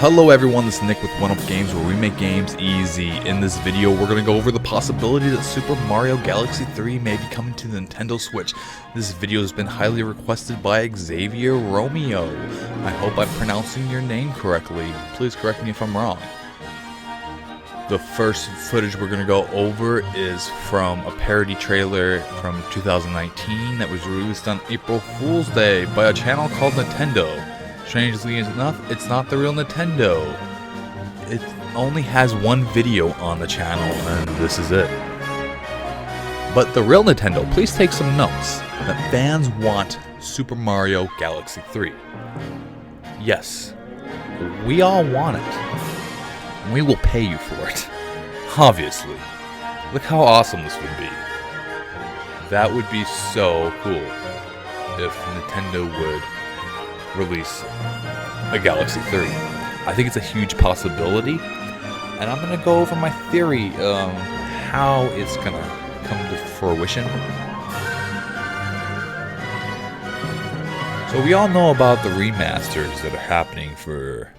Hello everyone, this is Nick with One Up Games, where we make games easy. In this video, we're going to go over the possibility that Super Mario Galaxy 3 may be coming to the Nintendo Switch. This video has been highly requested by Xavier Romeo. I hope I'm pronouncing your name correctly. Please correct me if I'm wrong. The first footage we're going to go over is from a parody trailer from 2019 that was released on April Fool's Day by a channel called Nintendo. Strangely enough, it's not the real Nintendo. It only has one video on the channel, and this is it. But the real Nintendo, please take some notes that fans want Super Mario Galaxy 3. Yes, we all want it. And we will pay you for it. Obviously. Look how awesome this would be. That would be so cool if Nintendo would release a Galaxy 3. I think it's a huge possibility, and I'm gonna go over my theory how it's gonna come to fruition. So we all know about the remasters that are happening for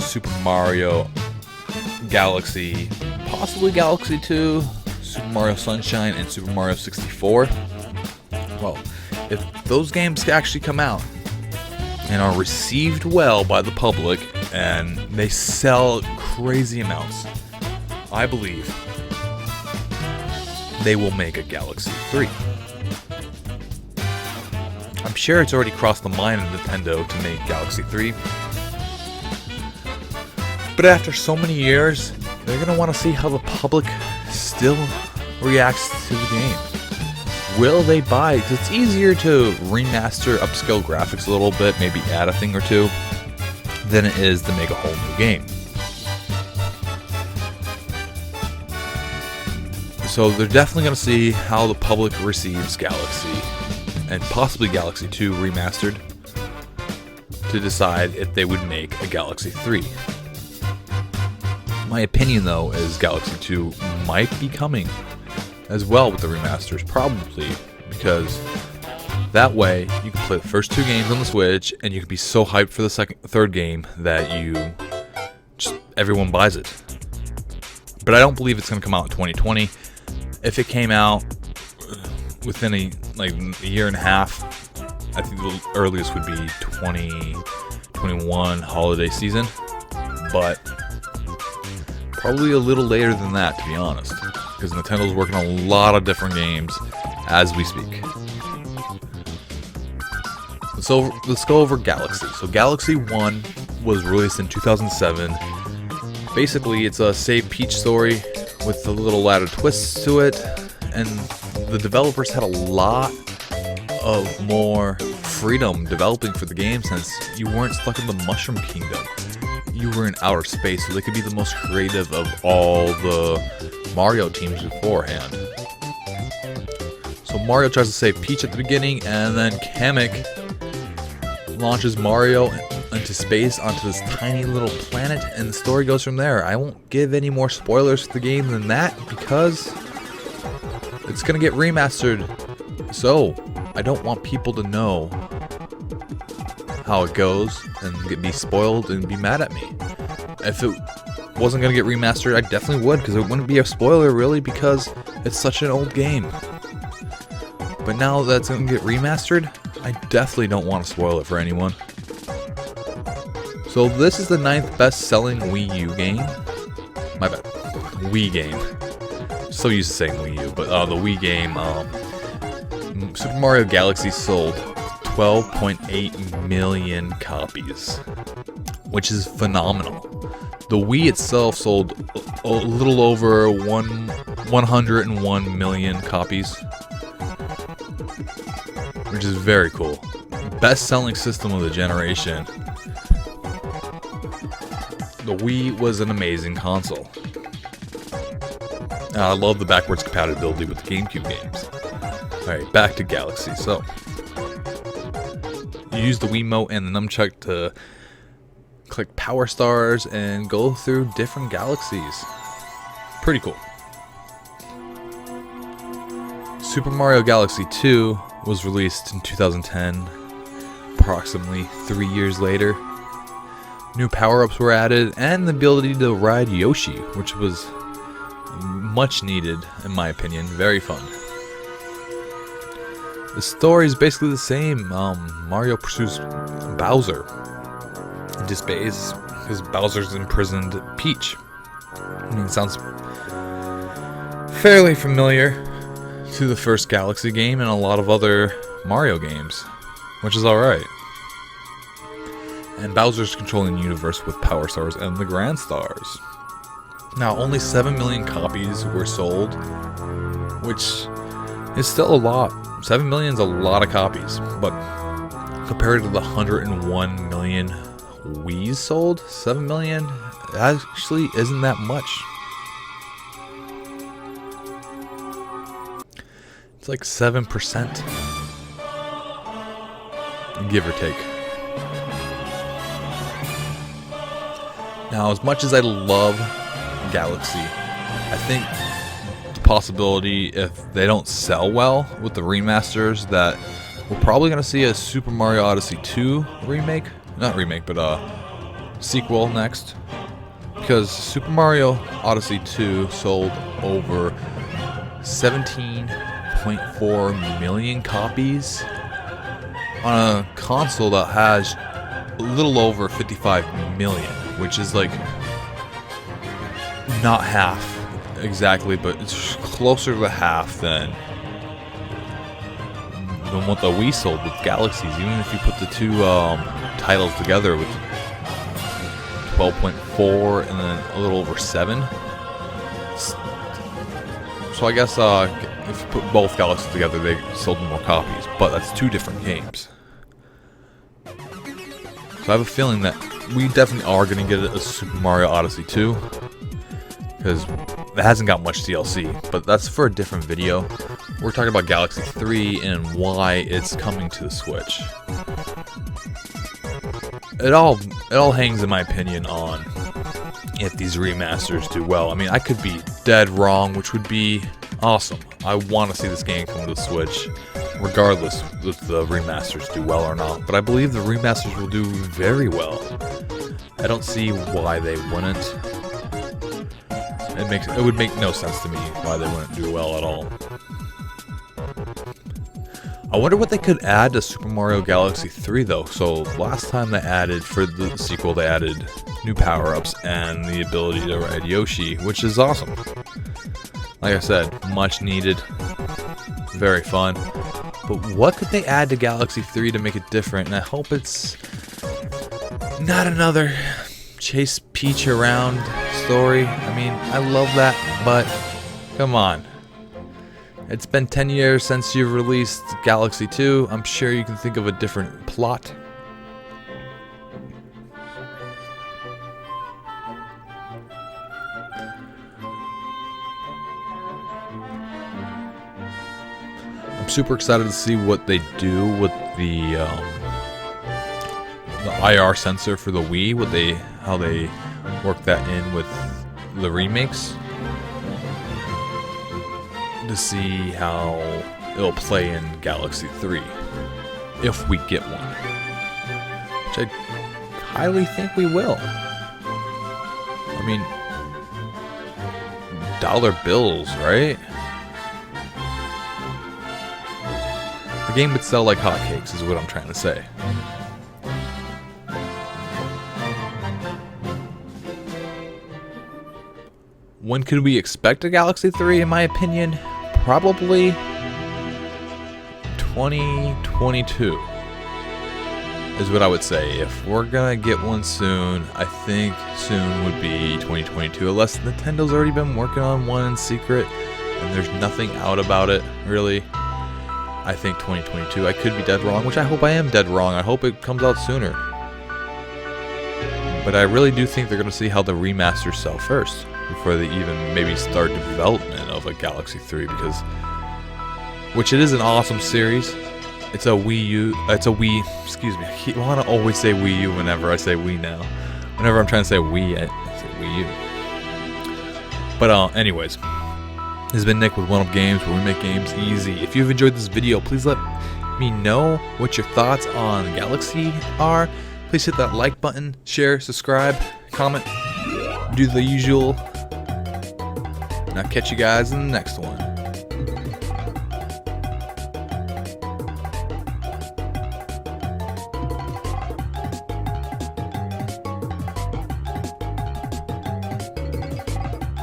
Super Mario Galaxy, possibly Galaxy 2, Super Mario Sunshine, and Super Mario 64. Well, if those games actually come out and are received well by the public, and they sell crazy amounts, I believe they will make a Galaxy 3. I'm sure it's already crossed the mind of Nintendo to make Galaxy 3. But after so many years, they're going to want to see how the public still reacts to the game. Will they buy? Because it's easier to remaster, upscale graphics a little bit, maybe add a thing or two, than it is to make a whole new game. So they're definitely going to see how the public receives Galaxy, and possibly Galaxy 2 remastered, to decide if they would make a Galaxy 3. My opinion, though, is Galaxy 2 might be coming as well with the remasters, probably, because that way you can play the first two games on the Switch, and you can be so hyped for the third game that everyone buys it. But I don't believe it's going to come out in 2020. If it came out within a year and a half, I think the earliest would be 2021 holiday season, but probably a little later than that, to be honest, because Nintendo's working on a lot of different games as we speak. So let's go over Galaxy. So Galaxy 1 was released in 2007. Basically, it's a Save Peach story with a little added twists to it, and the developers had a lot of more freedom developing for the game, since you weren't stuck in the Mushroom Kingdom. You were in outer space, so they could be the most creative of all the Mario teams beforehand. So Mario tries to save Peach at the beginning, and then Kamek launches Mario into space onto this tiny little planet, and the story goes from there. I won't give any more spoilers to the game than that, because it's gonna get remastered, so I don't want people to know how it goes and be spoiled and be mad at me. If it wasn't going to get remastered, I definitely would, because it wouldn't be a spoiler really, because it's such an old game. But now that it's going to get remastered, I definitely don't want to spoil it for anyone. So this is the 9th best selling Wii U game. My bad. Wii game. So used to saying Wii U, but the Wii game, Super Mario Galaxy sold 12.8 million copies, which is phenomenal. The Wii itself sold a little over 101 million copies, which is very cool. Best-selling system of the generation. The Wii was an amazing console. I love the backwards compatibility with the GameCube games. Alright, back to Galaxy. So you use the Wiimote and the nunchuck to click power stars and go through different galaxies. Pretty cool. Super Mario Galaxy 2 was released in 2010, approximately 3 years later. New power-ups were added, and the ability to ride Yoshi, which was much needed in my opinion. Very fun. The story is basically the same. Mario pursues Bowser in space because Bowser's imprisoned Peach. I mean, it sounds fairly familiar to the first Galaxy game and a lot of other Mario games, which is alright. And Bowser's controlling the universe with Power Stars and the Grand Stars. Now, only 7 million copies were sold, which is still a lot. 7 million is a lot of copies, but compared to the 101 million Wii's sold, 7 million actually isn't that much. It's like 7%, give or take. Now, as much as I love Galaxy, I think the possibility, if they don't sell well with the remasters, that we're probably going to see a Super Mario Odyssey 2 remake. Not remake, but sequel next. Because Super Mario Odyssey 2 sold over 17.4 million copies on a console that has a little over 55 million, which is like not half exactly, but it's closer to half than what the Wii sold with Galaxies. Even if you put the two titles together with 12.4 and then a little over 7. So I guess if you put both Galaxies together, they sold more copies, but that's two different games. So I have a feeling that we definitely are going to get a Super Mario Odyssey 2, because it hasn't got much DLC, but that's for a different video. We're talking about Galaxy 3 and why it's coming to the Switch. It all hangs, in my opinion, on if these remasters do well. I mean, I could be dead wrong, which would be awesome. I want to see this game come to the Switch, regardless if the remasters do well or not. But I believe the remasters will do very well. I don't see why they wouldn't. It would make no sense to me why they wouldn't do well at all. I wonder what they could add to Super Mario Galaxy 3 though. So last time they added, for the sequel, they added new power-ups and the ability to ride Yoshi, which is awesome. Like I said, much needed, very fun. But what could they add to Galaxy 3 to make it different? And I hope it's not another chase Peach around story. I mean, I love that, but come on. It's been 10 years since you've released Galaxy 2. I'm sure you can think of a different plot. I'm super excited to see what they do with the IR sensor for the Wii, how they work that in with the remakes, to see how it'll play in Galaxy 3, if we get one, which I highly think we will. I mean, dollar bills, right? The game would sell like hotcakes, is what I'm trying to say. When could we expect a Galaxy 3, in my opinion? Probably 2022 is what I would say. If we're gonna get one soon, I think soon would be 2022, unless Nintendo's already been working on one in secret and there's nothing out about it, really. I think 2022. I could be dead wrong, which I hope I am dead wrong. I hope it comes out sooner. But I really do think they're gonna see how the remasters sell first, before they even maybe start development of a Galaxy 3, which it is an awesome series. It's a excuse me, I want to always say Wii U whenever I say Wii now. Whenever I'm trying to say Wii, I say Wii U. But anyways, this has been Nick with One Up Games, where we make games easy. If you've enjoyed this video, please let me know what your thoughts on Galaxy are. please hit that like button, share, subscribe, comment, do the usual. And I'll catch you guys in the next one.